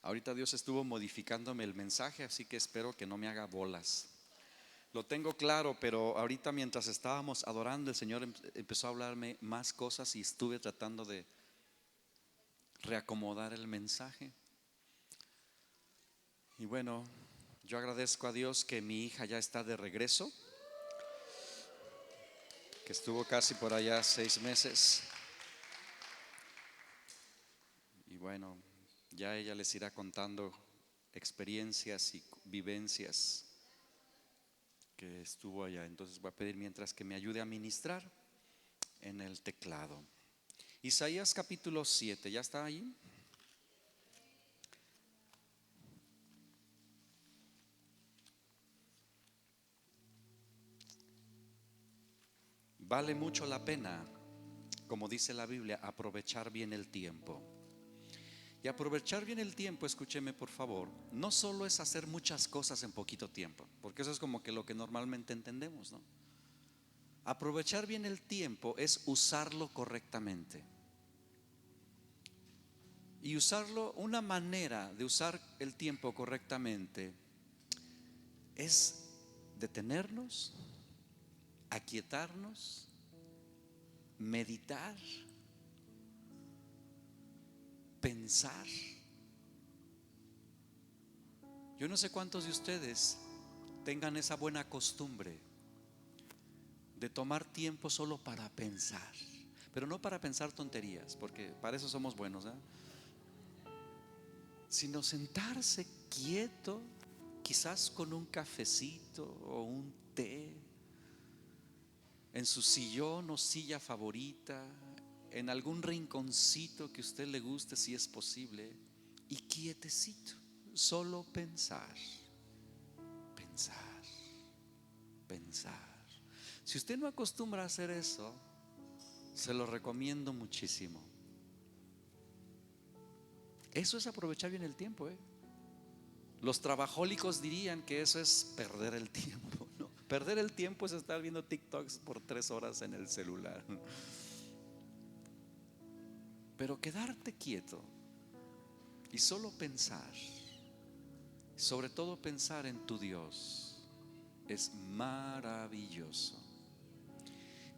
Ahorita Dios estuvo modificándome el mensaje, así que espero que no me haga bolas. Lo tengo claro, pero ahorita mientras estábamos adorando, el Señor empezó a hablarme más cosas y estuve tratando de reacomodar el mensaje. Y bueno, yo agradezco a Dios que mi hija ya está de regreso, que estuvo casi por allá 6 meses. Y bueno, ya ella les irá contando experiencias y vivencias que estuvo allá. Entonces voy a pedir mientras que me ayude a ministrar en el teclado. Isaías capítulo 7, ¿ya está ahí? Vale mucho la pena, como dice la Biblia, aprovechar bien el tiempo. Y aprovechar bien el tiempo, escúcheme por favor, no solo es hacer muchas cosas en poquito tiempo, porque eso es como que lo que normalmente entendemos, ¿no? Aprovechar bien el tiempo es usarlo correctamente. Y usarlo, una manera de usar el tiempo correctamente es detenernos, aquietarnos, meditar, pensar. Yo no sé cuántos de ustedes tengan esa buena costumbre de tomar tiempo solo para pensar, pero no para pensar tonterías, porque para eso somos buenos, ¿eh? Sino sentarse quieto, quizás con un cafecito o un té, en su sillón o silla favorita, en algún rinconcito que a usted le guste si es posible, y quietecito, solo pensar, pensar, pensar. Si usted no acostumbra a hacer eso, se lo recomiendo muchísimo. Eso es aprovechar bien el tiempo, ¿eh? Los trabajólicos dirían que eso es perder el tiempo, ¿no? Perder el tiempo es estar viendo TikToks por 3 horas en el celular. Pero quedarte quieto y solo pensar, sobre todo pensar en tu Dios, es maravilloso.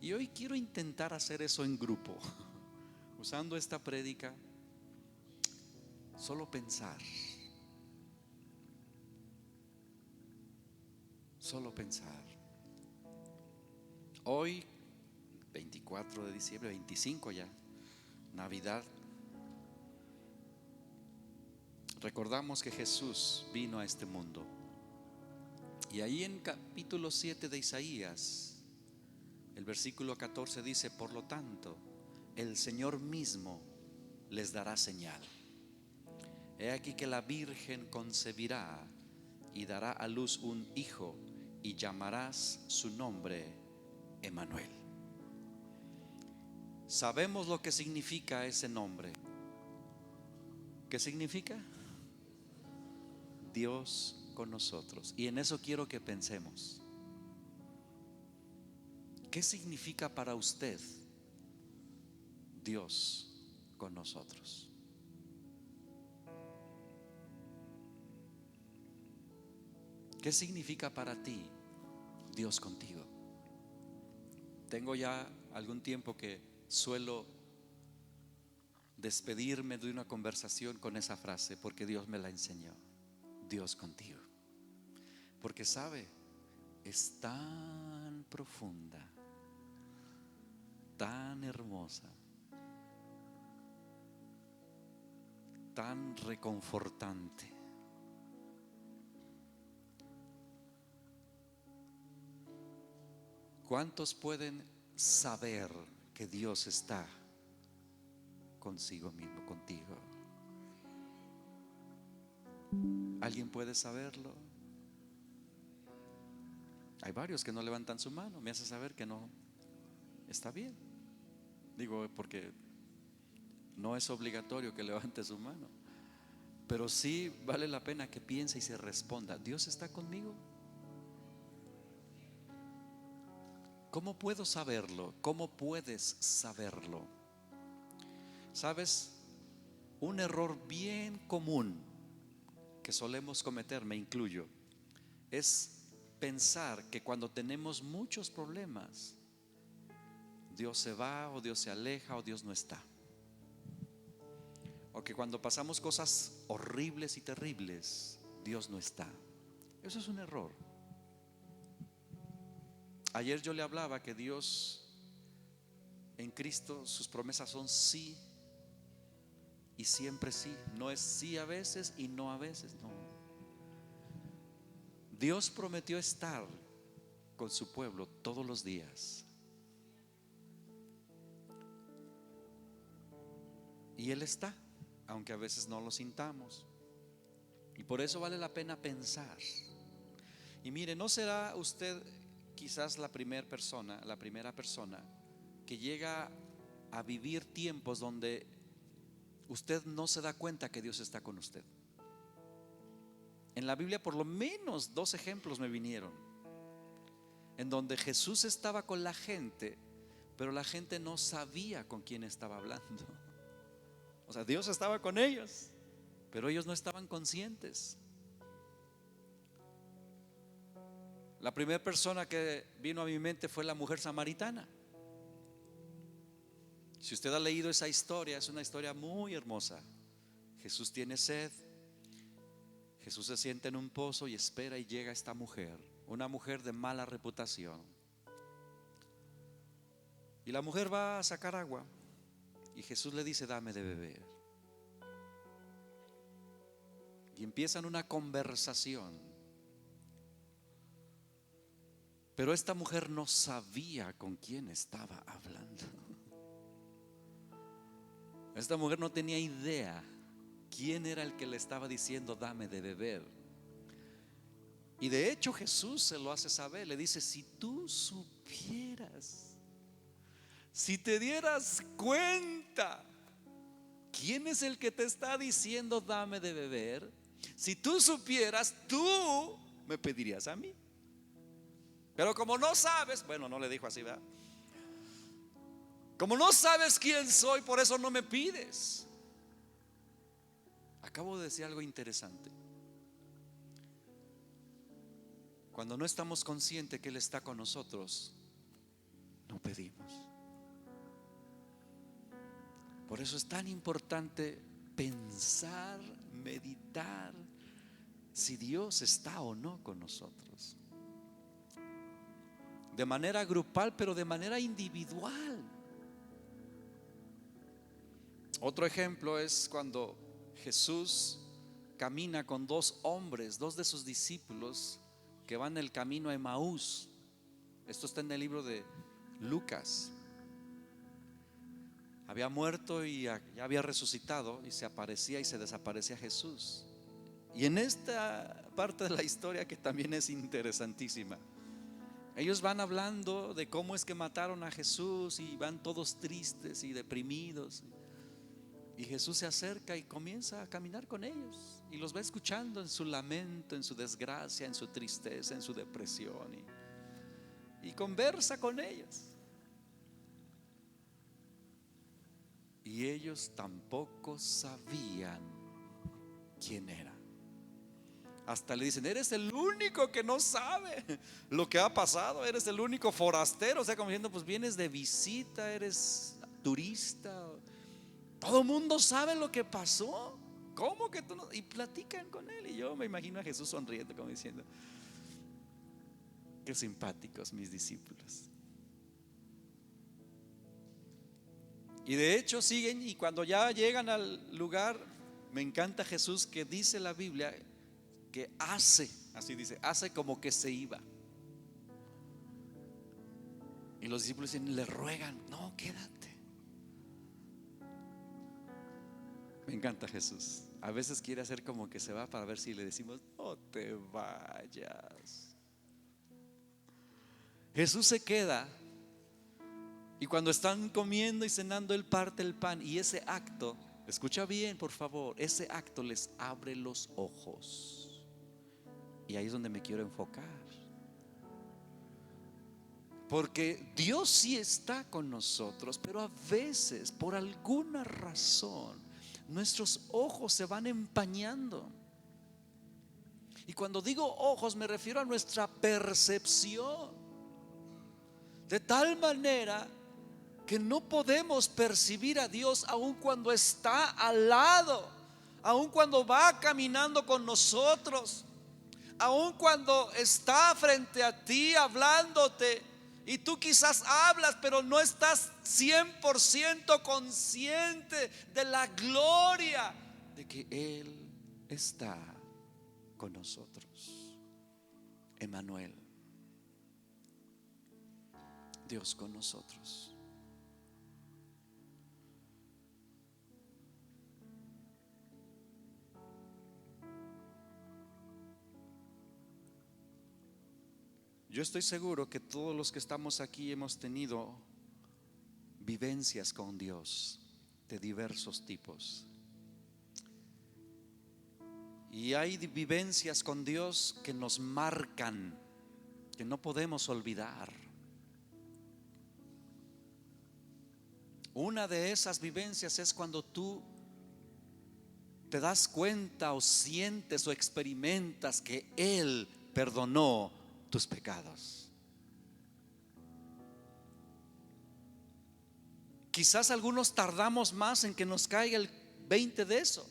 Y hoy quiero intentar hacer eso en grupo, usando esta prédica, solo pensar, solo pensar. Hoy, 24 de diciembre, 25 ya, Navidad, recordamos que Jesús vino a este mundo. Y ahí en capítulo 7 de Isaías, el versículo 14 dice: por lo tanto, el Señor mismo les dará señal. He aquí que la Virgen concebirá y dará a luz un hijo, y llamarás su nombre Emmanuel. Sabemos lo que significa ese nombre. ¿Qué significa? Dios con nosotros. Y en eso quiero que pensemos. ¿Qué significa para usted Dios con nosotros? ¿Qué significa para ti Dios contigo? Tengo ya algún tiempo que suelo despedirme de una conversación con esa frase, porque Dios me la enseñó. Dios contigo. Porque sabe, es tan profunda, tan hermosa, tan reconfortante. ¿Cuántos pueden saber que Dios está consigo mismo, contigo? ¿Alguien puede saberlo? Hay varios que no levantan su mano. Me hace saber que no está bien. Digo, porque no es obligatorio que levante su mano, pero sí vale la pena que piense y se responda: ¿Dios está conmigo? ¿Cómo puedo saberlo? ¿Cómo puedes saberlo? ¿Sabes? Un error bien común que solemos cometer, me incluyo, es pensar que cuando tenemos muchos problemas, Dios se va, o Dios se aleja, o Dios no está. O que cuando pasamos cosas horribles y terribles, Dios no está. Eso es un error. Ayer yo le hablaba que Dios en Cristo, sus promesas son sí y siempre sí. No es sí a veces y no a veces, no. Dios prometió estar con su pueblo todos los días. Y Él está, aunque a veces no lo sintamos. Y por eso vale la pena pensar. Y mire, no será usted quizás la primera persona que llega a vivir tiempos donde usted no se da cuenta que Dios está con usted. En la Biblia por lo menos 2 ejemplos me vinieron, en donde Jesús estaba con la gente, pero la gente no sabía con quién estaba hablando. O sea, Dios estaba con ellos, pero ellos no estaban conscientes. La primera persona que vino a mi mente fue la mujer samaritana. Si usted ha leído esa historia, es una historia muy hermosa. Jesús tiene sed, Jesús se sienta en un pozo y espera, y llega esta mujer, una mujer de mala reputación. Y la mujer va a sacar agua y Jesús le dice: dame de beber. Y empiezan una conversación. Pero esta mujer no sabía con quién estaba hablando. Esta mujer no tenía idea quién era el que le estaba diciendo: dame de beber. Y de hecho Jesús se lo hace saber. Le dice: si tú supieras, si te dieras cuenta quién es el que te está diciendo dame de beber, si tú supieras, tú me pedirías a mí. Pero como no sabes, bueno, no le dijo así, ¿verdad? Como no sabes quién soy, por eso no me pides. Acabo de decir algo interesante. Cuando no estamos conscientes que Él está con nosotros, no pedimos. Por eso es tan importante pensar, meditar si Dios está o no con nosotros. De manera grupal, pero de manera individual. Otro ejemplo es cuando Jesús camina con 2 hombres, 2 de sus discípulos, que van el camino a Emaús. Esto está en el libro de Lucas. Había muerto y ya había resucitado, y se aparecía y se desaparecía Jesús. Y en esta parte de la historia, que también es interesantísima, ellos van hablando de cómo es que mataron a Jesús, y van todos tristes y deprimidos. Y Jesús se acerca y comienza a caminar con ellos, y los va escuchando en su lamento, en su desgracia, en su tristeza, en su depresión, y conversa con ellos. Y ellos tampoco sabían quién era. Hasta le dicen: eres el único que no sabe lo que ha pasado, eres el único forastero. O sea, como diciendo, pues vienes de visita, eres turista. Todo el mundo sabe lo que pasó. ¿Cómo que tú no? Y platican con él. Y yo me imagino a Jesús sonriendo, como diciendo: qué simpáticos mis discípulos. Y de hecho siguen, y cuando ya llegan al lugar, me encanta Jesús, que dice la Biblia que hace, así dice, hace como que se iba. Y los discípulos dicen, le ruegan: no, quédate. Me encanta Jesús. A veces quiere hacer como que se va, para ver si le decimos: no te vayas. Jesús se queda. Y cuando están comiendo y cenando, Él parte el pan. Y ese acto, escucha bien por favor, ese acto les abre los ojos. Y ahí es donde me quiero enfocar. Porque Dios sí está con nosotros, pero a veces, por alguna razón, nuestros ojos se van empañando. Y cuando digo ojos me refiero a nuestra percepción, de tal manera que no podemos percibir a Dios aun cuando está al lado, aun cuando va caminando con nosotros, aun cuando está frente a ti hablándote. Y tú quizás hablas, pero no estás 100% consciente de la gloria de que Él está con nosotros. Emmanuel, Dios con nosotros. Yo estoy seguro que todos los que estamos aquí hemos tenido vivencias con Dios de diversos tipos. Y hay vivencias con Dios que nos marcan, que no podemos olvidar. Una de esas vivencias es cuando tú te das cuenta o sientes o experimentas que Él perdonó tus pecados. Quizás algunos tardamos más en que nos caiga el 20 de eso.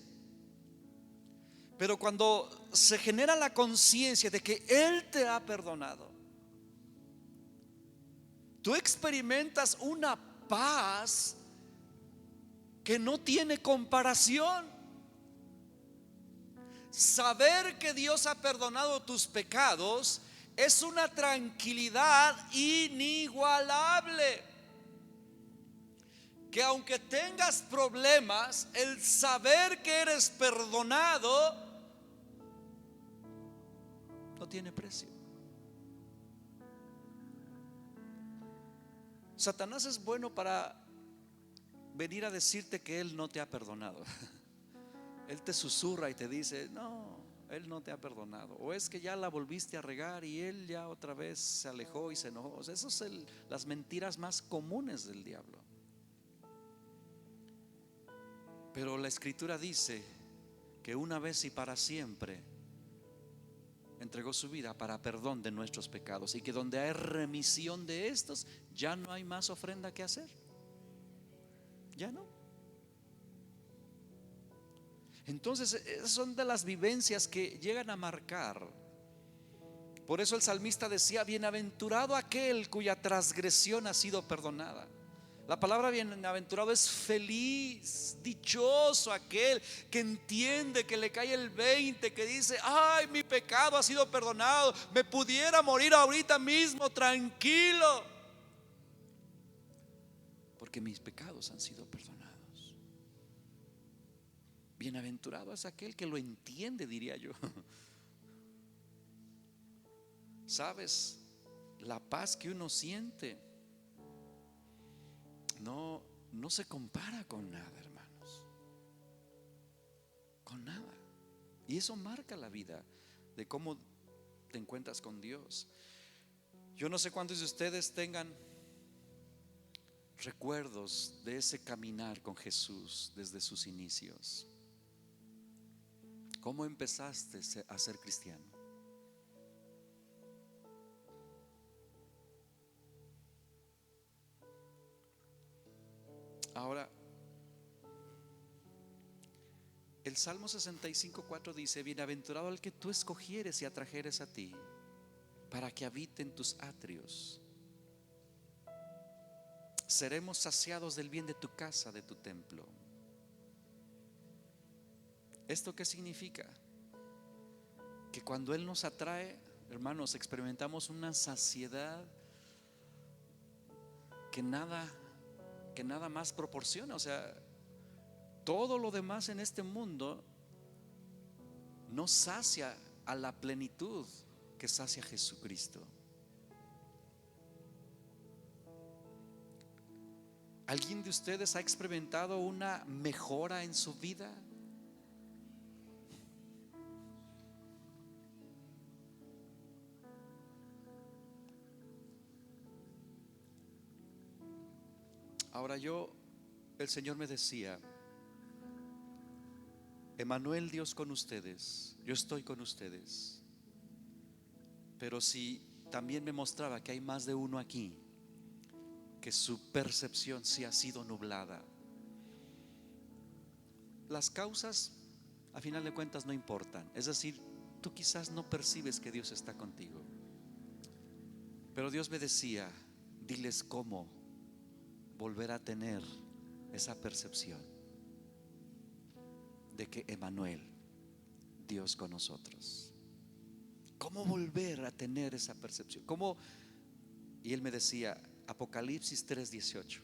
Pero cuando se genera la conciencia de que Él te ha perdonado, tú experimentas una paz que no tiene comparación. Saber que Dios ha perdonado tus pecados es una tranquilidad inigualable. Que aunque tengas problemas, el saber que eres perdonado no tiene precio. Satanás es bueno para venir a decirte que Él no te ha perdonado. Él te susurra y te dice: no, Él no te ha perdonado. O es que ya la volviste a regar y Él ya otra vez se alejó y se enojó. O sea, esas son las mentiras más comunes del diablo. Pero la Escritura dice que una vez y para siempre entregó su vida para perdón de nuestros pecados, y que donde hay remisión de estos ya no hay más ofrenda que hacer. Ya no. Entonces esas son de las vivencias que llegan a marcar. Por eso el salmista decía: bienaventurado aquel cuya transgresión ha sido perdonada. La palabra bienaventurado es feliz, dichoso aquel que entiende, que le cae el 20, que dice: ay, mi pecado ha sido perdonado, me pudiera morir ahorita mismo tranquilo, porque mis pecados han sido perdonados. Bienaventurado es aquel que lo entiende, diría yo. ¿Sabes? La paz que uno siente no se compara con nada, hermanos. Con nada. Y eso marca la vida de cómo te encuentras con Dios. Yo no sé cuántos de ustedes tengan recuerdos de ese caminar con Jesús desde sus inicios. ¿Cómo empezaste a ser cristiano? Ahora, el Salmo 65:4 dice: bienaventurado al que tú escogieres y atrajeres a ti, para que habite en tus atrios. Seremos saciados del bien de tu casa, de tu templo. ¿Esto qué significa? Que cuando Él nos atrae, hermanos, experimentamos una saciedad que nada más proporciona. O sea, todo lo demás en este mundo no sacia a la plenitud que sacia Jesucristo. ¿Alguien de ustedes ha experimentado una mejora en su vida? Ahora el Señor me decía: Emmanuel, Dios con ustedes, yo estoy con ustedes. Pero si también me mostraba que hay más de uno aquí, que su percepción sí ha sido nublada. Las causas, a final de cuentas, no importan. Es decir, tú quizás no percibes que Dios está contigo, pero Dios me decía: diles cómo volver a tener esa percepción de que Emmanuel, Dios con nosotros. ¿Cómo volver a tener esa percepción? ¿Cómo? Y él me decía, Apocalipsis 3:18.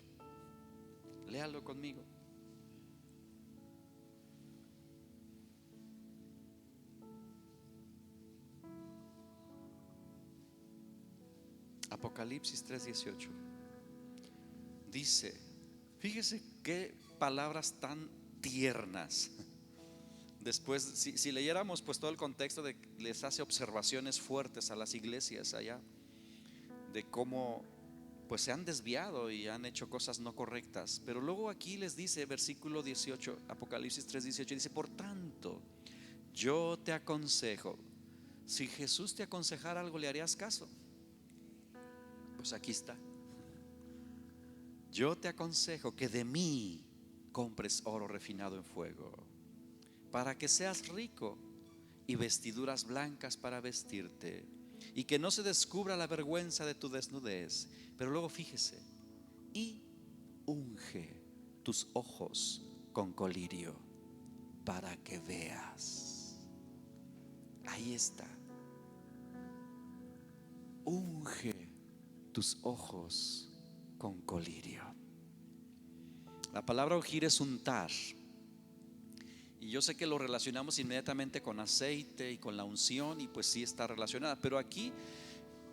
Léalo conmigo. Apocalipsis 3:18. Dice, fíjese qué palabras tan tiernas. Después, si leyéramos pues todo el contexto de, les hace observaciones fuertes a las iglesias allá, de cómo pues se han desviado y han hecho cosas no correctas. Pero luego aquí les dice, versículo 18, Apocalipsis 3:18, dice: por tanto, yo te aconsejo. Si Jesús te aconsejara algo, ¿le harías caso? Pues aquí está. Yo te aconsejo que de mí compres oro refinado en fuego, para que seas rico, y vestiduras blancas para vestirte, y que no se descubra la vergüenza de tu desnudez. Pero luego fíjese, y unge tus ojos con colirio para que veas. Ahí está. Unge tus ojos con colirio. La palabra ungir es untar. Y yo sé que lo relacionamos inmediatamente con aceite y con la unción, y pues sí está relacionada. Pero aquí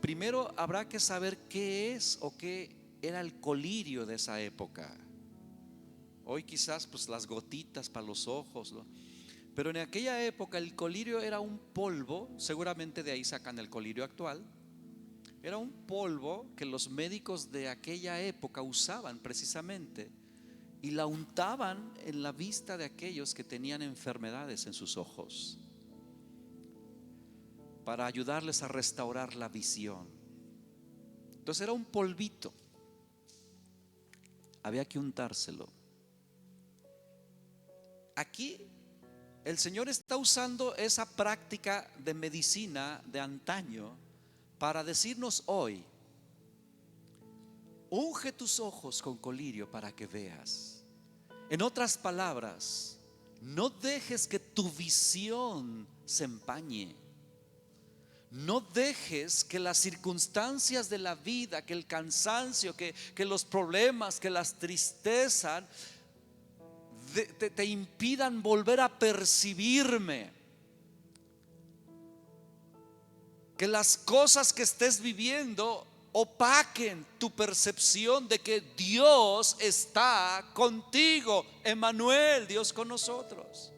primero habrá que saber qué es o qué era el colirio de esa época. Hoy quizás pues las gotitas para los ojos, ¿no? Pero en aquella época el colirio era un polvo, seguramente de ahí sacan el colirio actual. Era un polvo que los médicos de aquella época usaban precisamente, y la untaban en la vista de aquellos que tenían enfermedades en sus ojos, para ayudarles a restaurar la visión. Entonces era un polvito, había que untárselo. Aquí el Señor está usando esa práctica de medicina de antaño para decirnos hoy: unge tus ojos con colirio para que veas. En otras palabras, no dejes que tu visión se empañe. No dejes que las circunstancias de la vida, que el cansancio, que los problemas, que las tristezas te impidan volver a percibirme. Que las cosas que estés viviendo opaquen tu percepción de que Dios está contigo. Emmanuel, Dios con nosotros.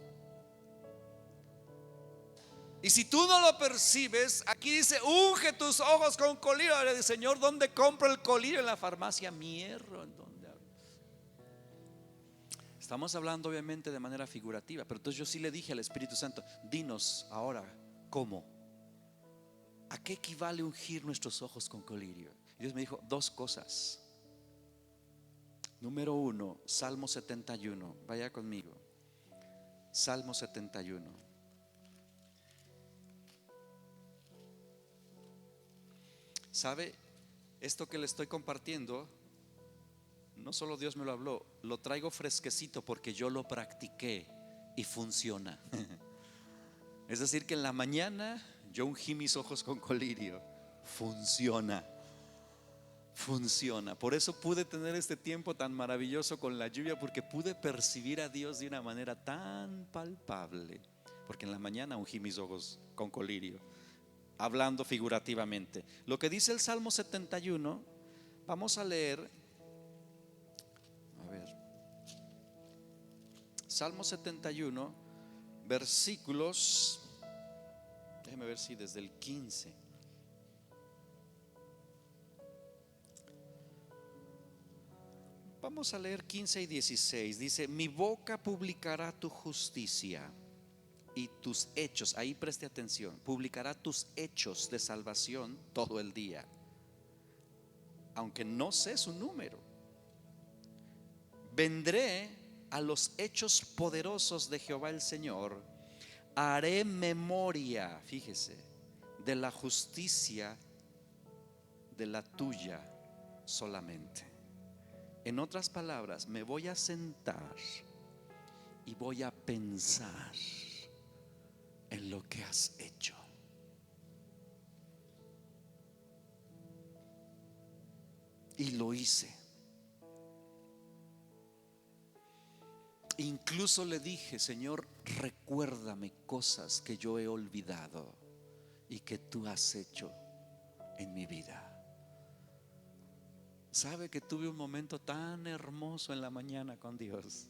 Y si tú no lo percibes, aquí dice: unge tus ojos con colirio. Señor, ¿dónde compro el colirio? En la farmacia Mierro. ¿En dónde? Estamos hablando obviamente de manera figurativa, pero entonces yo sí le dije al Espíritu Santo: dinos ahora cómo, ¿a qué equivale ungir nuestros ojos con colirio? Y Dios me dijo dos cosas. Número uno, Salmo 71. Vaya conmigo. Salmo 71. ¿Sabe? Esto que le estoy compartiendo, no solo Dios me lo habló, lo traigo fresquecito porque yo lo practiqué y funciona. Es decir, que en la mañana yo ungí mis ojos con colirio. Funciona. Funciona. Por eso pude tener este tiempo tan maravilloso con la lluvia, porque pude percibir a Dios de una manera tan palpable. Porque en la mañana ungí mis ojos con colirio, hablando figurativamente. Lo que dice el Salmo 71, vamos a leer. A ver, Salmo 71, versículos, déjeme ver si desde el 15. Vamos a leer 15 y 16. Dice: mi boca publicará tu justicia, y tus hechos, ahí preste atención, publicará tus hechos de salvación todo el día, aunque no sé su número. Vendré a los hechos poderosos de Jehová el Señor, haré memoria, fíjese, de la justicia de la tuya solamente. En otras palabras, me voy a sentar y voy a pensar en lo que has hecho. Y lo hice. Incluso le dije: Señor, recuérdame cosas que yo he olvidado y que tú has hecho en mi vida. ¿Sabe que tuve un momento tan hermoso en la mañana con Dios?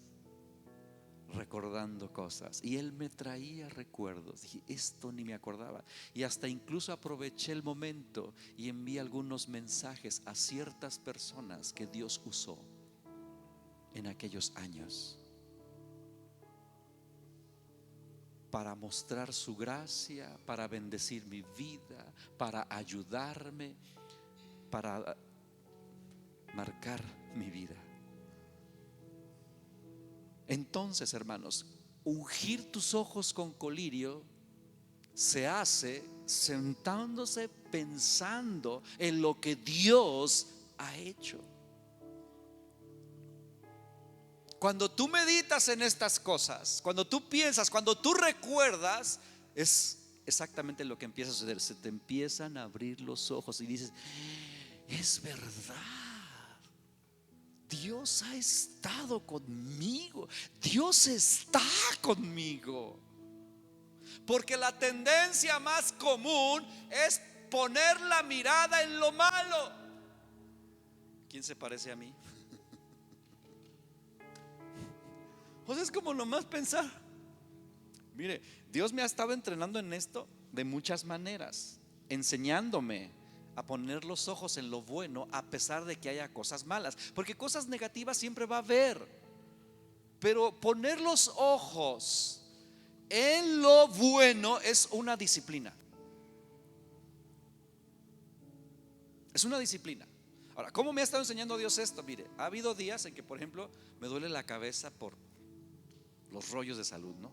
Recordando cosas, y Él me traía recuerdos. Dije: esto ni me acordaba. Y hasta incluso aproveché el momento y envié algunos mensajes a ciertas personas que Dios usó en aquellos años para mostrar su gracia, para bendecir mi vida, para ayudarme, para marcar mi vida. Entonces, hermanos, ungir tus ojos con colirio se hace sentándose pensando en lo que Dios ha hecho. Cuando tú meditas en estas cosas, cuando tú piensas, cuando tú recuerdas, es exactamente lo que empieza a suceder. Se te empiezan a abrir los ojos y dices: es verdad, Dios ha estado conmigo, Dios está conmigo. Porque la tendencia más común es poner la mirada en lo malo. ¿Quién se parece a mí? O sea, es como nomás pensar. Mire, Dios me ha estado entrenando en esto de muchas maneras, enseñándome a poner los ojos en lo bueno a pesar de que haya cosas malas, porque cosas negativas siempre va a haber, pero poner los ojos en lo bueno es una disciplina. Es una disciplina. Ahora, ¿cómo me ha estado enseñando Dios esto? Mire, ha habido días en que, por ejemplo, me duele la cabeza por los rollos de salud, ¿no?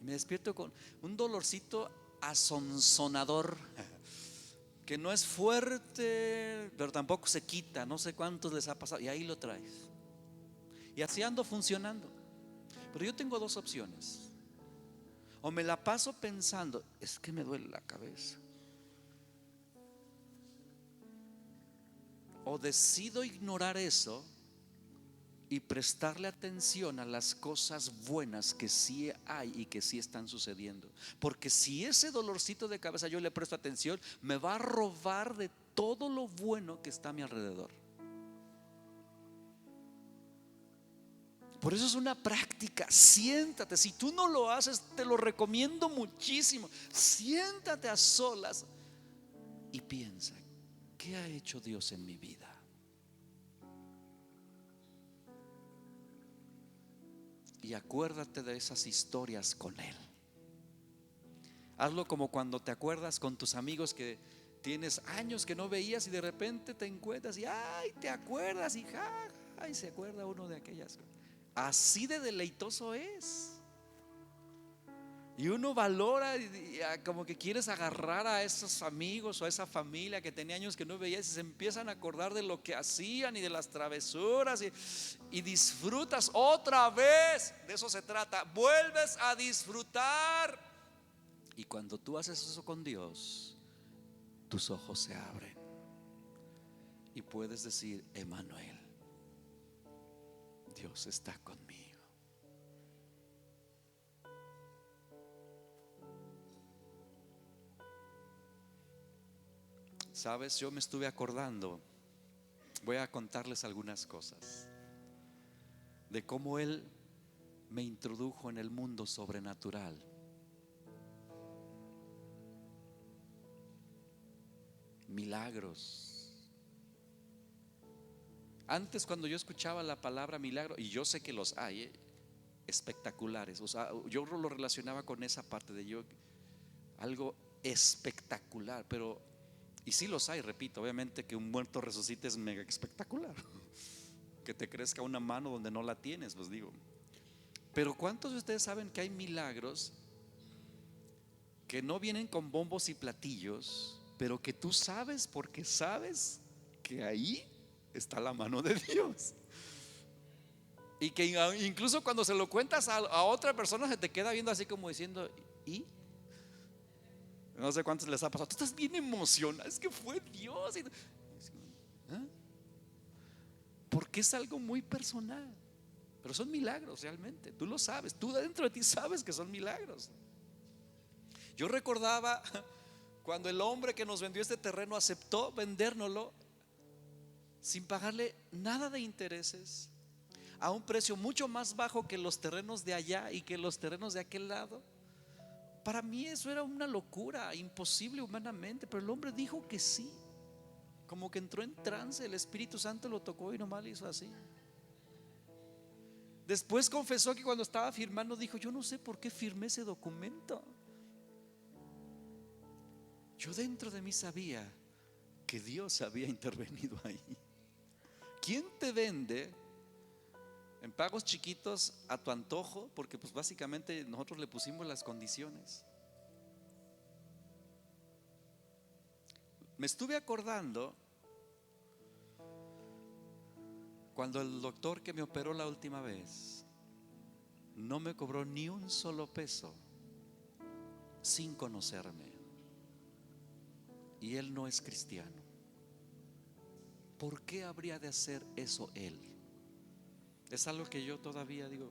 Y me despierto con un dolorcito asonsonador que no es fuerte, pero tampoco se quita. No sé cuántos les ha pasado, y ahí lo traes. Y así ando funcionando. Pero yo tengo dos opciones: o me la paso pensando, es que me duele la cabeza, o decido ignorar eso y prestarle atención a las cosas buenas que sí hay y que sí están sucediendo. Porque si ese dolorcito de cabeza yo le presto atención, me va a robar de todo lo bueno que está a mi alrededor. Por eso es una práctica. Siéntate. Si tú no lo haces, te lo recomiendo muchísimo. Siéntate a solas y piensa: ¿qué ha hecho Dios en mi vida? Y acuérdate de esas historias con Él. Hazlo como cuando te acuerdas con tus amigos que tienes años que no veías y de repente te encuentras y ay, te acuerdas y ay, se acuerda uno de aquellas cosas. Así de deleitoso es. Y uno valora y como que quieres agarrar a esos amigos o a esa familia que tenía años que no veías, y se empiezan a acordar de lo que hacían y de las travesuras y disfrutas otra vez. De eso se trata, vuelves a disfrutar. Y cuando tú haces eso con Dios, tus ojos se abren y puedes decir: Emmanuel, Dios está conmigo. Sabes, yo me estuve acordando, voy a contarles algunas cosas de cómo Él me introdujo en el mundo sobrenatural. Milagros. Antes, cuando yo escuchaba la palabra milagro, y yo sé que los hay, espectaculares. O sea, yo lo relacionaba con esa parte de yo, algo espectacular, pero, y sí los hay, repito, obviamente que un muerto resucite es mega espectacular. Que te crezca una mano donde no la tienes, pues digo. Pero ¿cuántos de ustedes saben que hay milagros que no vienen con bombos y platillos, pero que tú sabes porque sabes que ahí está la mano de Dios? Y que incluso cuando se lo cuentas a otra persona se te queda viendo así como diciendo, ¿y? No sé cuántos les ha pasado. Tú estás bien emocionado, es que fue Dios. ¿Ah? Porque es algo muy personal. Pero son milagros realmente. Tú lo sabes, tú dentro de ti sabes que son milagros. Yo recordaba cuando el hombre que nos vendió este terreno aceptó vendérnoslo sin pagarle nada de intereses, a un precio mucho más bajo que los terrenos de allá y que los terrenos de aquel lado. Para mí eso era una locura, imposible humanamente, pero el hombre dijo que sí. Como que entró en trance, el Espíritu Santo lo tocó y nomás le hizo así. Después confesó que cuando estaba firmando dijo, yo no sé por qué firmé ese documento. Yo dentro de mí sabía que Dios había intervenido ahí. ¿Quién te vende en pagos chiquitos a tu antojo? Porque pues básicamente nosotros le pusimos las condiciones. Me estuve acordando cuando el doctor que me operó la última vez no me cobró ni un solo peso sin conocerme, y él no es cristiano. ¿Por qué habría de hacer eso él? Es algo que yo todavía digo.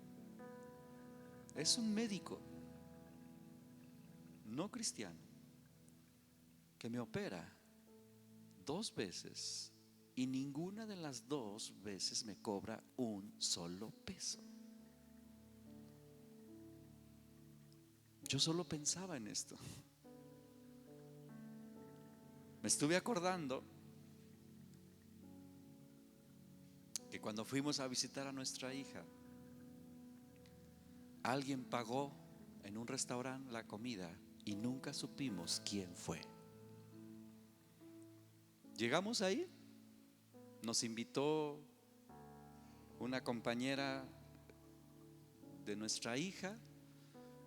Es un médico no cristiano que me opera 2 veces y ninguna de las 2 veces me cobra un solo peso. Yo solo pensaba en esto. Me estuve acordando que cuando fuimos a visitar a nuestra hija, alguien pagó en un restaurante la comida y nunca supimos quién fue. Llegamos ahí, nos invitó una compañera de nuestra hija.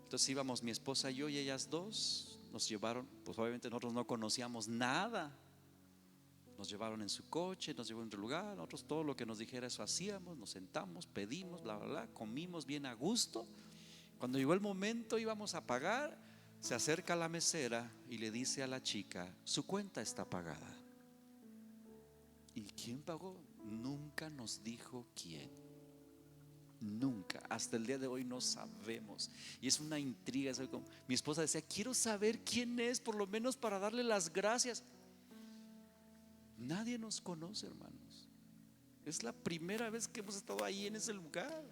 Entonces íbamos mi esposa y yo y ellas dos. Nos llevaron, pues obviamente nosotros no conocíamos nada. Nos llevaron en su coche, nos llevó a otro lugar. Nosotros todo lo que nos dijera eso hacíamos. Nos sentamos, pedimos, bla, bla, bla. Comimos bien a gusto. Cuando llegó el momento íbamos a pagar, se acerca a la mesera y le dice a la chica, su cuenta está pagada. ¿Y quién pagó? Nunca nos dijo quién. Nunca, hasta el día de hoy no sabemos. Y es una intriga. Mi esposa decía, quiero saber quién es, por lo menos para darle las gracias. Nadie nos conoce, hermanos. Es la primera vez que hemos estado ahí en ese lugar.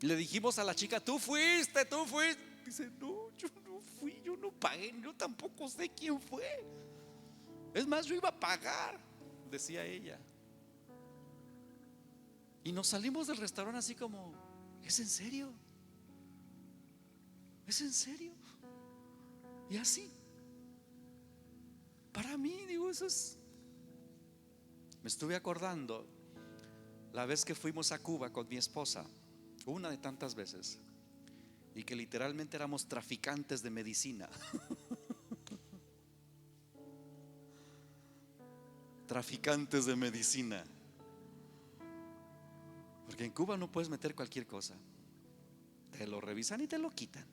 Le dijimos a la chica, tú fuiste. Dice, no, yo no fui, yo no pagué, yo tampoco sé quién fue. Es más, yo iba a pagar, decía ella. Y nos salimos del restaurante así como, ¿es en serio? ¿Es en serio? Y así, para mí, digo, eso es. Me estuve acordando la vez que fuimos a Cuba con mi esposa, una de tantas veces, y que literalmente éramos traficantes de medicina. Traficantes de medicina. Porque en Cuba no puedes meter cualquier cosa. Te lo revisan y te lo quitan.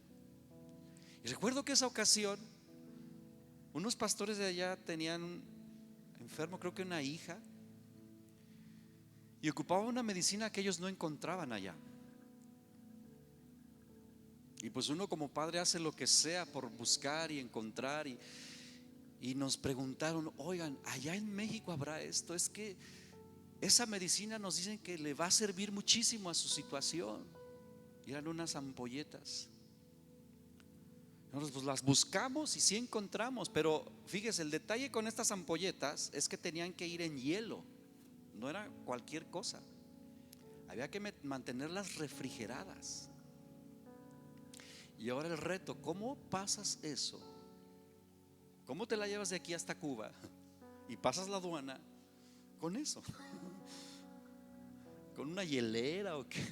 Y recuerdo que esa ocasión unos pastores de allá tenían enfermo, creo que una hija, y ocupaban una medicina que ellos no encontraban allá. Y pues uno como padre hace lo que sea por buscar y encontrar, y nos preguntaron, oigan, allá en México habrá esto. Es que esa medicina nos dicen que le va a servir muchísimo a su situación. Y eran unas ampolletas. Nosotros pues las buscamos y sí encontramos, pero fíjese, el detalle con estas ampolletas es que tenían que ir en hielo, no era cualquier cosa. Había que mantenerlas refrigeradas. Y ahora el reto, ¿cómo pasas eso? ¿Cómo te la llevas de aquí hasta Cuba y pasas la aduana con eso? ¿Con una hielera o qué?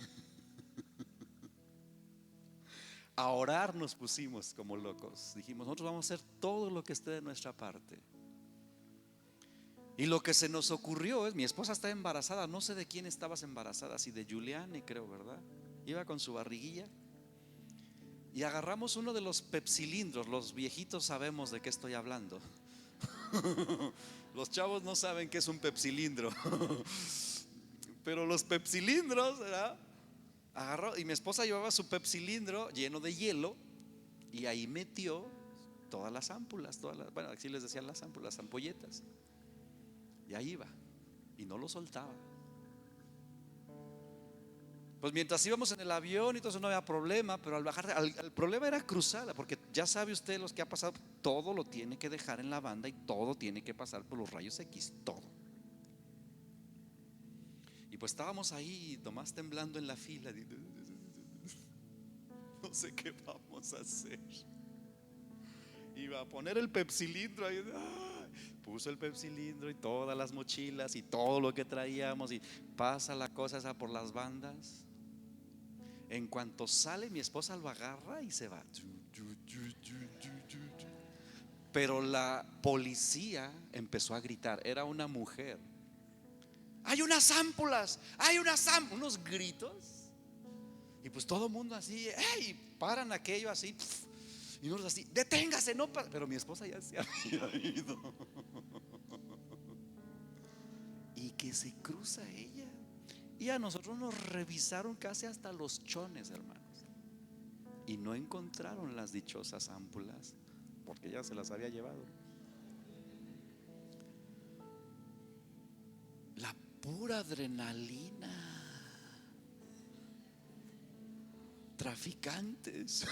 A orar nos pusimos como locos. Dijimos, nosotros vamos a hacer todo lo que esté de nuestra parte. Y lo que se nos ocurrió es, mi esposa está embarazada, no sé de quién estabas embarazada, si de Giuliani creo, ¿verdad? Iba con su barriguilla. Y agarramos uno de los pepsilindros. Los viejitos sabemos de qué estoy hablando. Los chavos no saben qué es un pepsilindro. Pero los pepsilindros, ¿verdad? Agarró, y mi esposa llevaba su pepsilindro lleno de hielo y ahí metió todas las ámpulas, bueno, así les decían las ámpulas, ampolletas. Y ahí iba y no lo soltaba. Pues mientras íbamos en el avión y todo eso no había problema, pero al bajar, el problema era cruzarla, porque ya sabe usted los que ha pasado, todo lo tiene que dejar en la banda y todo tiene que pasar por los rayos X, todo. Y pues estábamos ahí nomás temblando en la fila, no sé qué vamos a hacer. Iba a poner el pepsilindro ahí, puso el pepsilindro y todas las mochilas y todo lo que traíamos, y pasa la cosa esa por las bandas. En cuanto sale, mi esposa lo agarra y se va. Pero la policía empezó a gritar. Era una mujer. Hay unas ámpulas, hay unos gritos. Y pues todo el mundo así, ¡ey! Paran aquello así. Y nosotros así, deténgase, no pasa. Pero mi esposa ya se había ido. Y que se cruza ella. Y a nosotros nos revisaron casi hasta los chones, hermanos. Y no encontraron las dichosas ámpulas, porque ella se las había llevado. La pura adrenalina. Traficantes.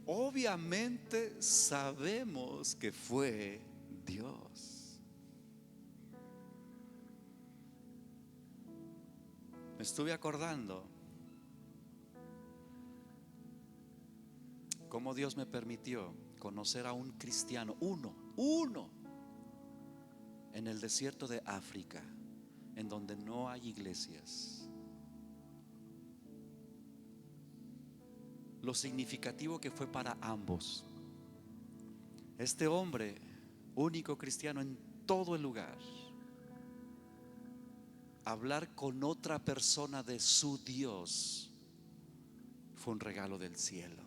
Obviamente sabemos que fue Dios. Me estuve acordando cómo Dios me permitió conocer a un cristiano, uno, en el desierto de África, en donde no hay iglesias. Lo significativo que fue para ambos. Este hombre, único cristiano en todo el lugar, hablar con otra persona de su Dios fue un regalo del cielo,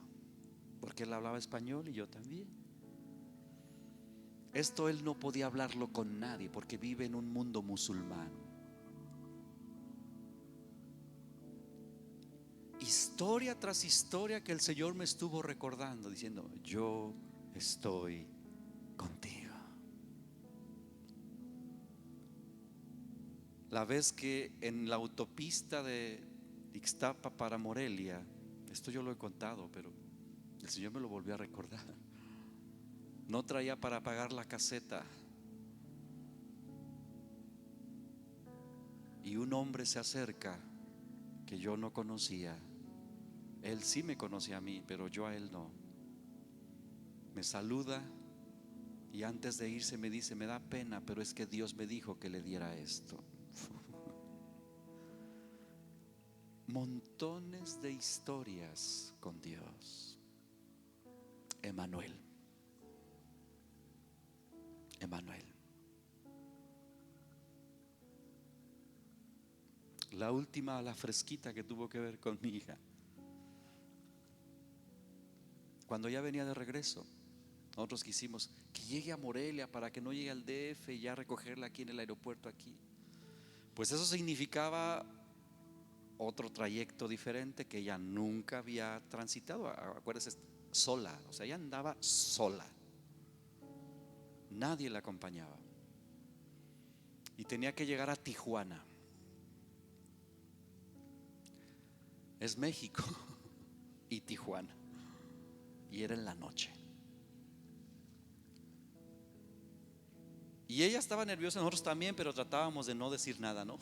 porque él hablaba español y yo también. Esto él no podía hablarlo con nadie porque vive en un mundo musulmán. Historia tras historia que el Señor me estuvo recordando, diciendo: yo estoy contigo. La vez que en la autopista de Ixtapa para Morelia, esto yo lo he contado, pero el Señor me lo volvió a recordar. No traía para pagar la caseta y un hombre se acerca que yo no conocía. Él sí me conocía a mí, pero yo a él no. Me saluda y antes de irse me dice: me da pena, pero es que Dios me dijo que le diera esto. Montones de historias con Dios. Emanuel. La última, la fresquita, que tuvo que ver con mi hija. Cuando ya venía de regreso, nosotros quisimos que llegue a Morelia para que no llegue al DF y ya recogerla aquí en el aeropuerto aquí. Pues eso significaba otro trayecto diferente que ella nunca había transitado. Acuérdese, sola, o sea, ella andaba sola. Nadie la acompañaba. Y tenía que llegar a Tijuana. Es México y Tijuana. Y era en la noche. Y ella estaba nerviosa, nosotros también, pero tratábamos de no decir nada, ¿no?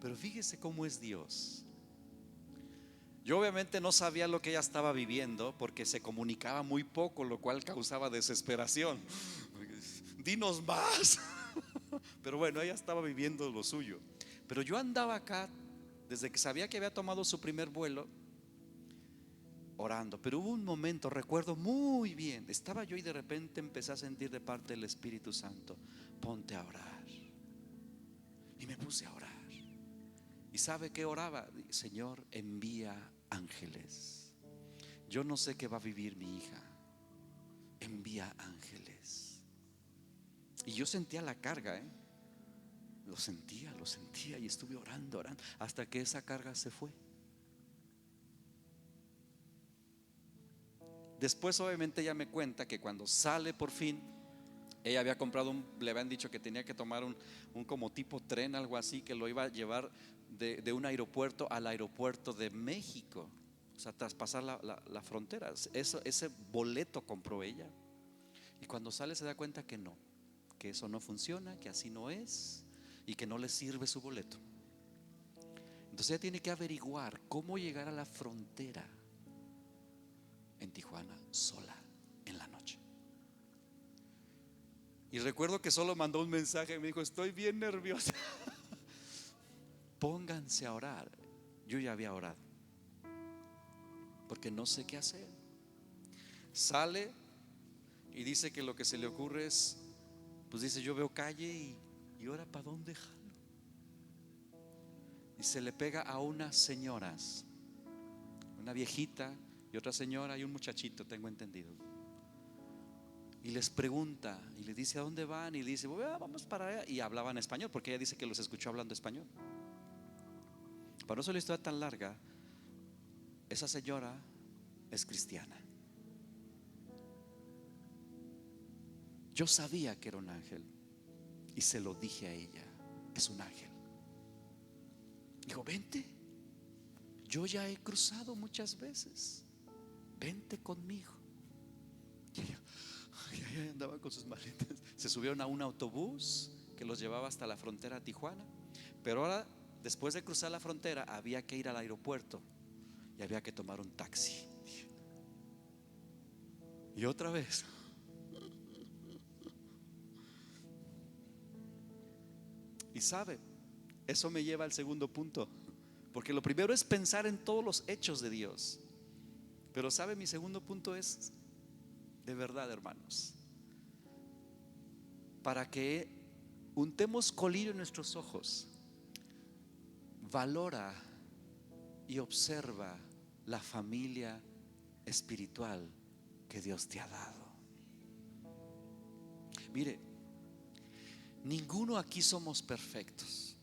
Pero fíjese cómo es Dios. Yo obviamente no sabía lo que ella estaba viviendo porque se comunicaba muy poco, lo cual causaba desesperación. Dinos más. Pero bueno, ella estaba viviendo lo suyo. Pero yo andaba acá desde que sabía que había tomado su primer vuelo, orando. Pero hubo un momento, recuerdo muy bien, estaba yo y de repente empecé a sentir de parte del Espíritu Santo: ponte a orar. Y me puse a orar. ¿Y sabe qué oraba? Señor, envía ángeles. Yo no sé qué va a vivir mi hija. Envía ángeles. Y yo sentía la carga, lo sentía y estuve orando hasta que esa carga se fue. Después obviamente ella me cuenta que cuando sale por fin, ella había comprado le habían dicho que tenía que tomar un como tipo tren, algo así, que lo iba a llevar de un aeropuerto al aeropuerto de México, o sea, traspasar la frontera. Ese boleto compró ella. Y cuando sale se da cuenta que no, que eso no funciona, que así no es y que no le sirve su boleto. Entonces ella tiene que averiguar cómo llegar a la frontera en Tijuana sola en la noche. Y recuerdo que solo mandó un mensaje y me dijo: estoy bien nerviosa. Pónganse a orar. Yo ya había orado porque no sé qué hacer. Sale y dice que lo que se le ocurre es, pues dice: yo veo calle y ahora ¿para dónde jalo? Y se le pega a unas señoras, una viejita y otra señora y un muchachito, tengo entendido. Y les pregunta y les dice: ¿a dónde van? Y dice: vamos para allá. Y hablaban español porque ella dice que los escuchó hablando español. Para no ser la historia tan larga, esa señora es cristiana. Yo sabía que era un ángel y se lo dije a ella: es un ángel. Dijo: vente, yo ya he cruzado muchas veces, vente conmigo. Y ella andaba con sus maletas. Se subieron a un autobús que los llevaba hasta la frontera de Tijuana. Pero ahora, después de cruzar la frontera, había que ir al aeropuerto y había que tomar un taxi. Y otra vez. Y sabe, eso me lleva al segundo punto, porque lo primero es pensar en todos los hechos de Dios. Pero sabe, mi segundo punto es, de verdad, hermanos, para que untemos colirio en nuestros ojos, valora y observa la familia espiritual que Dios te ha dado. Mire, ninguno aquí somos perfectos,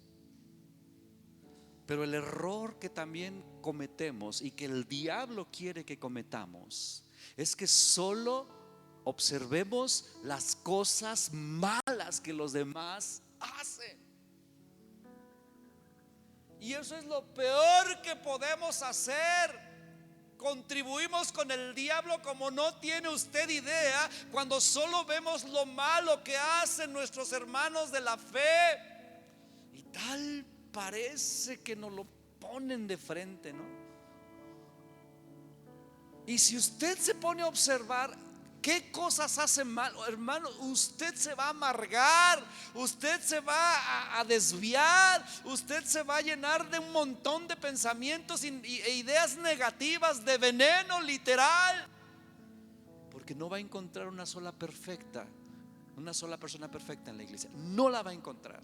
pero el error que también cometemos y que el diablo quiere que cometamos es que solo observemos las cosas malas que los demás hacen. Y eso es lo peor que podemos hacer. Contribuimos con el diablo como no tiene usted idea, cuando solo vemos lo malo que hacen nuestros hermanos de la fe y tal parece que nos lo ponen de frente, ¿no? Y si usted se pone a observar qué cosas hacen mal, hermano, usted se va a amargar, usted se va a desviar, usted se va a llenar de un montón de pensamientos e ideas negativas, de veneno literal, porque no va a encontrar una sola persona perfecta en la iglesia. No la va a encontrar.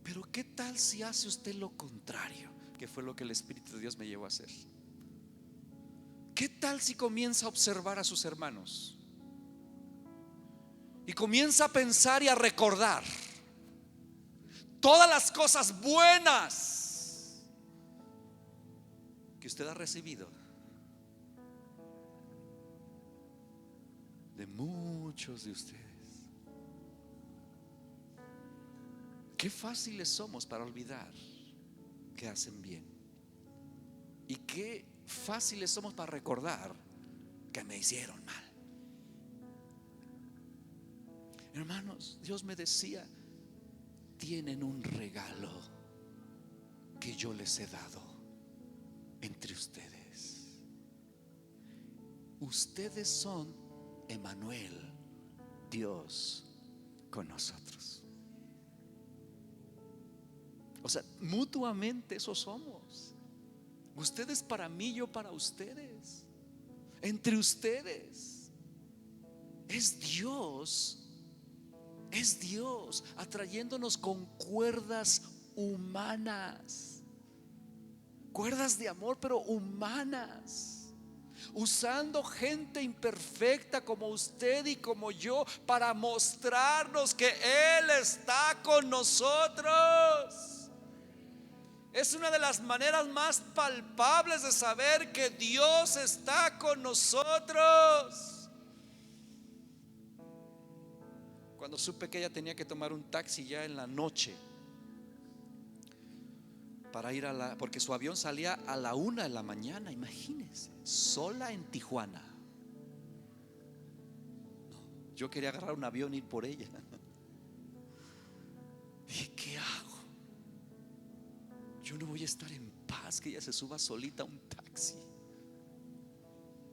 Pero ¿qué tal si hace usted lo contrario? Que fue lo que el Espíritu de Dios me llevó a hacer. ¿Qué tal si comienza a observar a sus hermanos y comienza a pensar y a recordar todas las cosas buenas que usted ha recibido de muchos de ustedes? Qué fáciles somos para olvidar que hacen bien, y qué fáciles somos para recordar que me hicieron mal. Hermanos, Dios me decía: tienen un regalo que yo les he dado entre ustedes. Ustedes son Emmanuel, Dios con nosotros. O sea, mutuamente eso somos. Ustedes para mí, yo para ustedes. Entre ustedes es Dios atrayéndonos con cuerdas humanas, cuerdas de amor, pero humanas, usando gente imperfecta como usted y como yo para mostrarnos que Él está con nosotros. Es una de las maneras más palpables de saber que Dios está con nosotros. Cuando supe que ella tenía que tomar un taxi ya en la noche para ir porque su avión salía a la 1 de la mañana, imagínense, sola en Tijuana. Yo quería agarrar un avión e ir por ella. Dije, ¿qué hago? Yo no voy a estar en paz que ella se suba solita a un taxi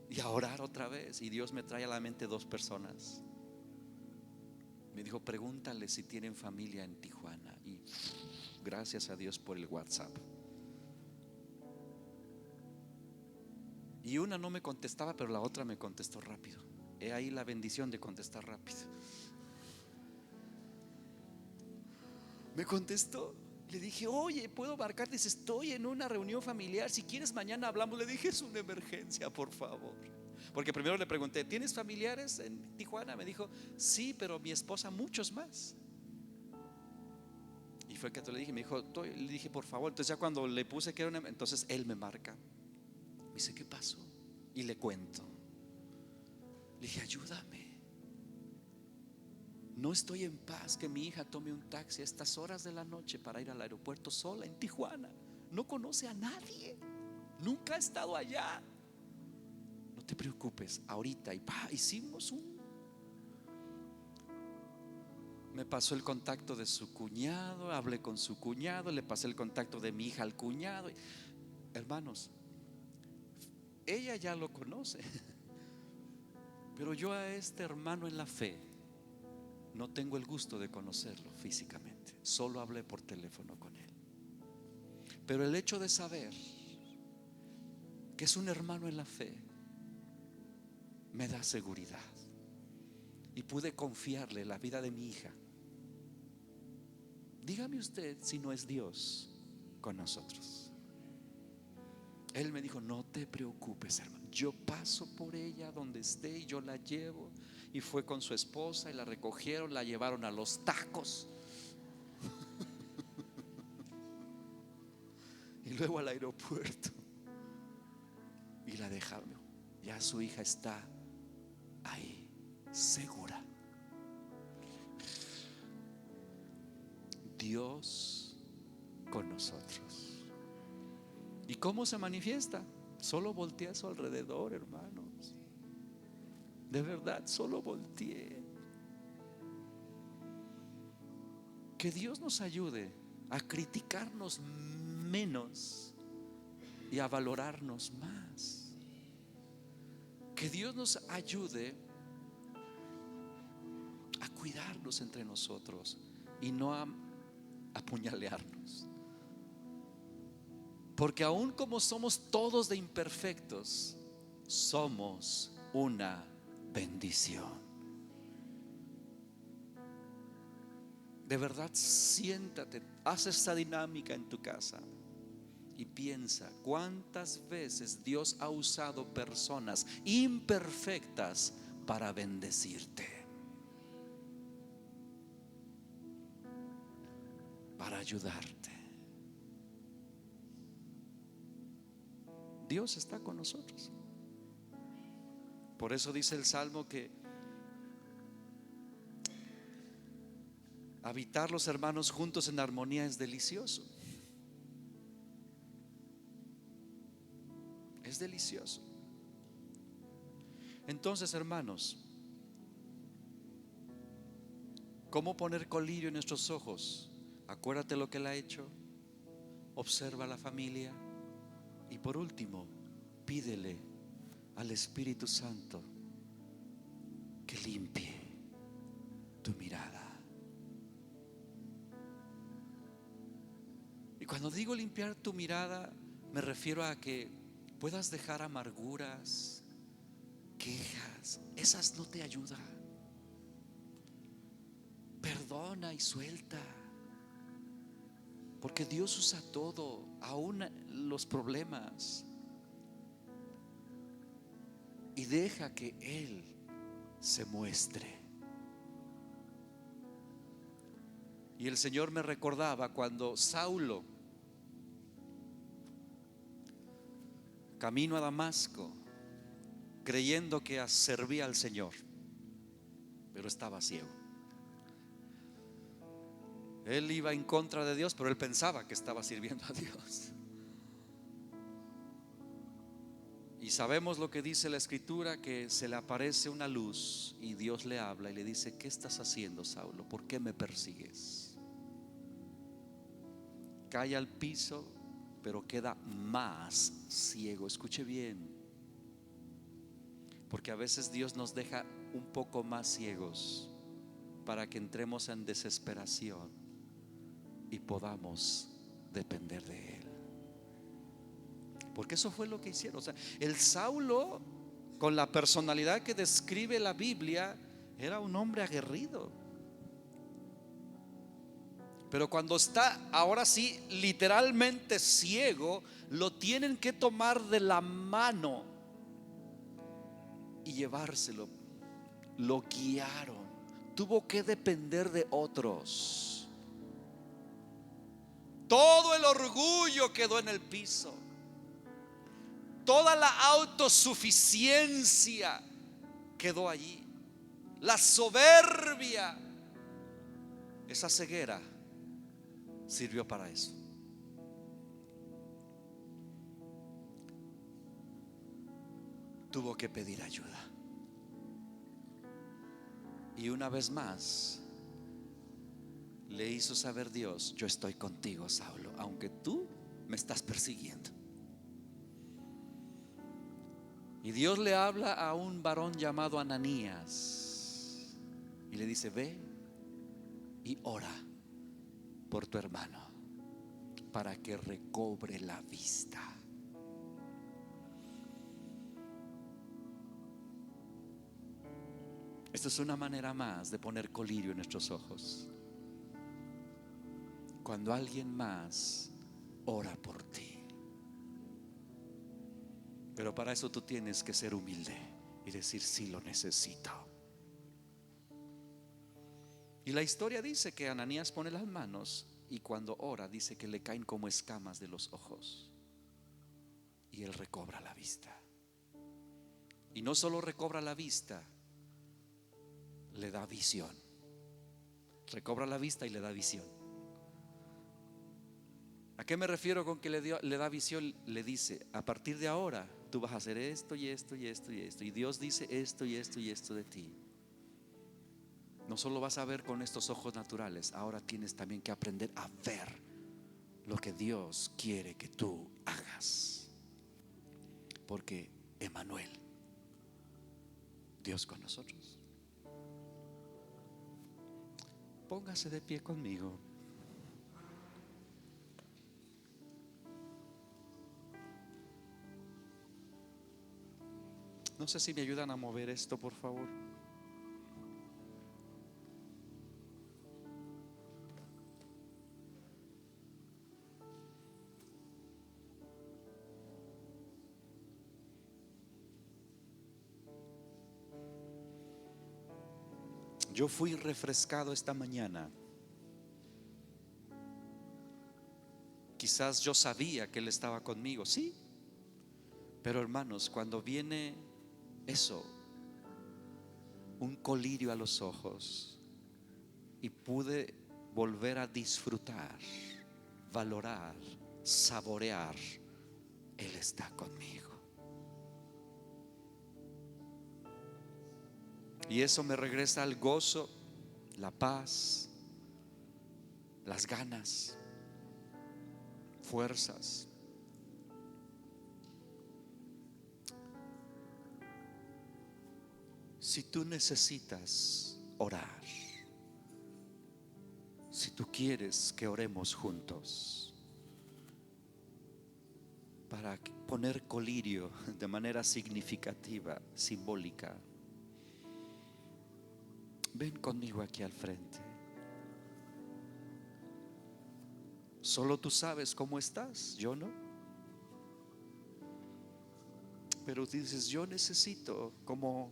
y a orar otra vez. Y Dios me trae a la mente 2 personas. Me dijo: pregúntale si tienen familia en Tijuana. Y gracias a Dios por el WhatsApp. Y una no me contestaba, pero la otra me contestó rápido. He ahí la bendición de contestar rápido. Me contestó. Le dije: oye, ¿puedo marcar? Dice: estoy en una reunión familiar, si quieres mañana hablamos. Le dije: es una emergencia, por favor. Porque primero le pregunté: ¿tienes familiares en Tijuana? Me dijo: sí, pero mi esposa muchos más. Y fue que le dije, me dijo, le dije: por favor. Entonces ya cuando le puse que era una, entonces él me marca. Me dice: ¿qué pasó? Y le cuento. Le dije: ayúdame. No estoy en paz que mi hija tome un taxi a estas horas de la noche para ir al aeropuerto sola en Tijuana. No conoce a nadie, nunca ha estado allá. No te preocupes, ahorita. Y hicimos me pasó el contacto de su cuñado, hablé con su cuñado, le pasé el contacto de mi hija al cuñado. Hermanos, ella ya lo conoce, pero yo a este hermano en la fe no tengo el gusto de conocerlo físicamente, solo hablé por teléfono con él. Pero el hecho de saber que es un hermano en la fe me da seguridad. Y pude confiarle la vida de mi hija. Dígame usted si no es Dios con nosotros. Él me dijo: no te preocupes, hermano, yo paso por ella donde esté y yo la llevo. Y fue con su esposa y la recogieron, la llevaron a los tacos y luego al aeropuerto y la dejaron. Ya su hija está ahí, segura. Dios con nosotros. ¿Y cómo se manifiesta? Solo volteé a su alrededor, hermanos. De verdad, solo volteé. Que Dios nos ayude a criticarnos menos y a valorarnos más. Que Dios nos ayude a cuidarnos entre nosotros y no a apuñalearnos. Porque aun como somos todos de imperfectos, somos una bendición. De verdad, siéntate, haz esta dinámica en tu casa y piensa cuántas veces Dios ha usado personas imperfectas para bendecirte, para ayudarte. Dios está con nosotros. Por eso dice el Salmo que habitar los hermanos juntos en armonía es delicioso. Es delicioso. Entonces, hermanos, ¿Cómo poner colirio en nuestros ojos? Acuérdate lo que Él ha hecho. Observa a la familia. Y por último, pídele al Espíritu Santo que limpie tu mirada. Y cuando digo limpiar tu mirada, me refiero a que puedas dejar amarguras, quejas. Esas no te ayudan. Perdona y suelta, porque Dios usa todo, aún los problemas, y deja que Él se muestre. Y el Señor me recordaba cuando Saulo, camino a Damasco, creyendo que servía al Señor, pero estaba ciego. Él iba en contra de Dios, pero él pensaba que estaba sirviendo a Dios. Y sabemos lo que dice la Escritura, que se le aparece una luz y Dios le habla y le dice: ¿qué estás haciendo, Saulo? ¿Por qué me persigues? Cae al piso, pero queda más ciego. Escuche bien, porque a veces Dios nos deja un poco más ciegos para que entremos en desesperación y podamos depender de Él. Porque eso fue lo que hicieron. O sea, el Saulo, con la personalidad que describe la Biblia, era un hombre aguerrido. Pero cuando está, ahora sí, literalmente ciego, lo tienen que tomar de la mano y llevárselo. Lo guiaron. Tuvo que depender de otros. Todo el orgullo quedó en el piso. Toda la autosuficiencia quedó allí. La soberbia, esa ceguera sirvió para eso. Tuvo que pedir ayuda. Y una vez más le hizo saber Dios: yo estoy contigo, Saulo, aunque tú me estás persiguiendo. Y Dios le habla a un varón llamado Ananías y le dice: ve y ora por tu hermano para que recobre la vista. Esto es una manera más de poner colirio en nuestros ojos. Cuando alguien más ora por ti. Pero para eso tú tienes que ser humilde y decir: sí, lo necesito. Y la historia dice que Ananías pone las manos y cuando ora dice que le caen como escamas de los ojos y él recobra la vista. Y no solo recobra la vista, le da visión. Recobra la vista y le da visión. ¿A qué me refiero con que le da visión? Le dice: a partir de ahora tú vas a hacer esto y esto y esto y esto. Y Dios dice esto y esto y esto de ti. No solo vas a ver con estos ojos naturales, ahora tienes también que aprender a ver lo que Dios quiere que tú hagas. Porque Emmanuel, Dios con nosotros. Póngase de pie conmigo. No sé si me ayudan a mover esto, por favor. Yo fui refrescado esta mañana. Quizás yo sabía que Él estaba conmigo, sí. Pero hermanos, cuando viene eso, un colirio a los ojos, y pude volver a disfrutar, valorar, saborear, Él está conmigo. Y eso me regresa al gozo, la paz, las ganas, fuerzas. Si tú necesitas orar, si tú quieres que oremos juntos para poner colirio de manera significativa, simbólica, ven conmigo aquí al frente. Solo tú sabes cómo estás, yo no. Pero dices, yo necesito como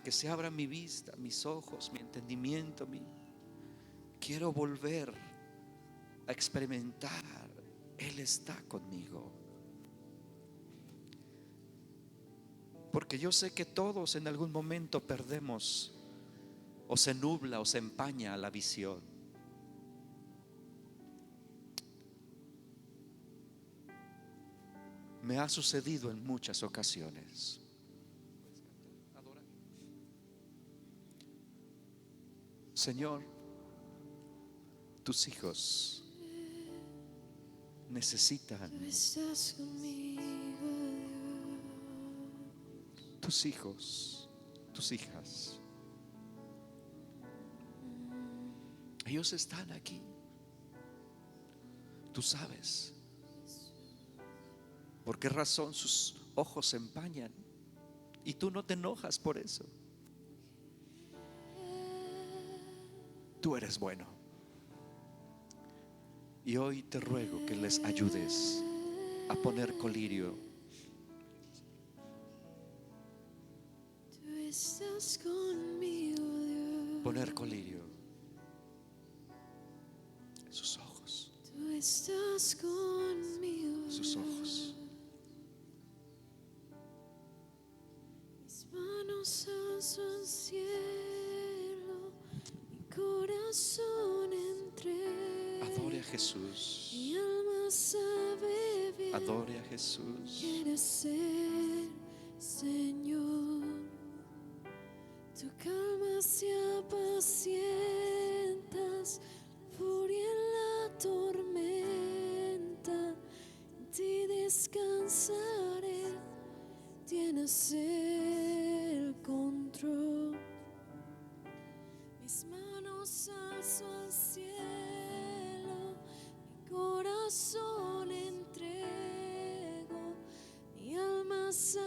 que se abra mi vista, mis ojos, mi entendimiento, quiero volver a experimentar. Él está conmigo. Porque yo sé que todos en algún momento perdemos, o se nubla o se empaña la visión. Me ha sucedido en muchas ocasiones. Señor, tus hijos necesitan, tus hijos, tus hijas, ellos están aquí. Tú sabes por qué razón sus ojos se empañan y tú no te enojas por eso. Tú eres bueno. Y hoy te ruego que les ayudes a poner colirio. Tú estás conmigo, Dios. Poner colirio en sus ojos. Tú estás conmigo, Sus ojos. mis manos alzo al cielo, mi corazón entrega. Adore a Jesús. Mi alma sabe bien. Adore a Jesús. Quieres ser, Señor. Tu calma se apacientas, furia en la tormenta. En ti descansaré, tienes el control. Mis manos alzo al cielo, mi corazón entrego, mi alma sabe